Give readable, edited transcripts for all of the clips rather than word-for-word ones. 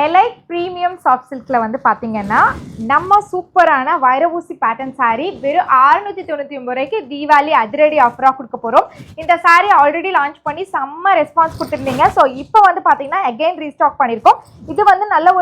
Elite premium soft சில்கில் வந்து பார்த்தீங்கன்னா நம்ம சூப்பரான வைரவூசி பேட்டர்ன் சாரீ வெறும் 699 ரூபாய்க்கு தீபாவளி அதிரடி ஆஃபராக கொடுக்க போகிறோம். இந்த சாரீ ஆல்ரெடி லான்ச் பண்ணி செம்ம ரெஸ்பான்ஸ் கொடுத்துருந்தீங்க. ஸோ இப்போ வந்து பார்த்தீங்கன்னா அகெயின் ரீஸ்டாக் பண்ணியிருக்கோம். இது வந்து நல்ல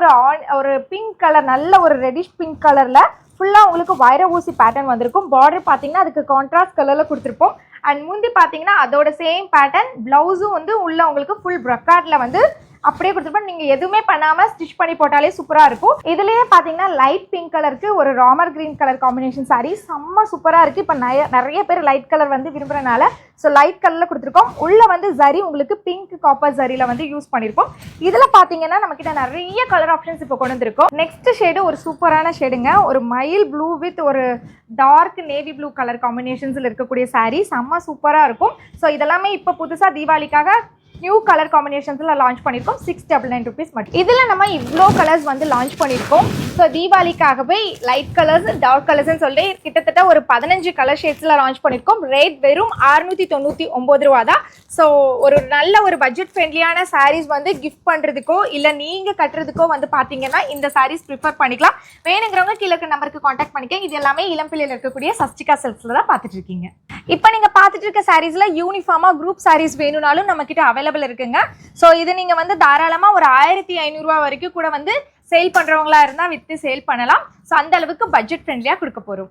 ஒரு பிங்க் கலர், நல்ல ஒரு ரெடிஷ் பிங்க் கலரில் ஃபுல்லாக உங்களுக்கு வைரவூசி பேட்டர்ன் வந்திருக்கும். பார்டர் பார்த்தீங்கன்னா அதுக்கு கான்ட்ராஸ்ட் கலரில் கொடுத்துருப்போம். அண்ட் முந்தி பார்த்தீங்கன்னா அதோட சேம் பேட்டர்ன், ப்ளவுஸும் வந்து உள்ள உங்களுக்கு ஃபுல் ப்ரொக்கார்டில் வந்து அப்படியே கொடுத்துருப்போம். நீங்கள் எதுவுமே பண்ணாமல் ஸ்டிச் பண்ணி போட்டாலே சூப்பராக இருக்கும். இதுலேயே பார்த்தீங்கன்னா லைட் பிங்க் கலருக்கு ஒரு Ramar green colour combination sari செம்ம சூப்பராக இருக்குது. இப்போ நிறைய பேர் லைட் கலர் வந்து விரும்புகிறனால ஸோ லைட் கலரில் கொடுத்துருக்கோம். உள்ளே வந்து ஜரி உங்களுக்கு பிங்க் காப்பர் ஜரியில் வந்து யூஸ் பண்ணியிருக்கோம். இதில் பார்த்தீங்கன்னா நம்மக்கிட்ட நிறைய கலர் ஆப்ஷன்ஸ் இப்போ கொண்டு வந்திருக்கோம். நெக்ஸ்ட் ஷேடு ஒரு சூப்பரான ஷேடுங்க, ஒரு மயில் ப்ளூ வித் ஒரு டார்க் நேவி ப்ளூ கலர் காம்பினேஷன்ஸில் இருக்கக்கூடிய சாரீ செம்ம சூப்பராக இருக்கும். ஸோ இதெல்லாமே இப்போ புதுசாக தீபாவளிக்காக நியூ கலர் காம்பினேஷன்ஸில் லான்ச் பண்ணியிருக்கோம். 699 rupees மட்டும். இதில் நம்ம இவ்வளோ கலர்ஸ் வந்து லான்ச் பண்ணியிருக்கோம். ஸோ தீபாவளிக்காகவே லைட் கலர்ஸ், டார்க் கலர்ஸ்ன்னு சொல்லி கிட்டத்தட்ட ஒரு 15 கலர் ஷேட்ஸில் லான்ச் பண்ணியிருக்கோம். ரேட் வெறும் 699 ரூபா தான். ஸோ ஒரு நல்ல ஒரு பட்ஜெட் ஃப்ரெண்ட்லியான சாரீஸ் வந்து கிஃப்ட் பண்ணுறதுக்கோ இல்லை நீங்கள் கட்டுறதுக்கோ வந்து பார்த்தீங்கன்னா இந்த சாரீஸ் ப்ரிஃபர் பண்ணிக்கலாம். வேணுங்கிறவங்க கீழே இருக்க நம்பருக்கு காண்டாக்ட் பண்ணிக்க. இது எல்லாமே இளம்பிள்ளையில் இருக்கக்கூடிய சஸ்டிகா சில்க்ஸில் தான் பார்த்துட்டு இருக்கீங்க. இப்போ நீங்கள் பார்த்துட்டு இருக்க சாரீஸில் யூனிஃபார்மாக குரூப் சாரீஸ் வேணும்னாலும் நம்மக்கிட்ட அவைலபிள் இருக்குங்க. ஸோ இது நீங்கள் வந்து தாராளமாக ஒரு 1500 ரூபா வரைக்கும் கூட வந்து சேல் பண்ணுறவங்களா இருந்தால் விற்று சேல் பண்ணலாம். ஸோ அந்த அளவுக்கு பட்ஜெட் ஃப்ரெண்ட்லியாக கொடுக்க போகிறோம்.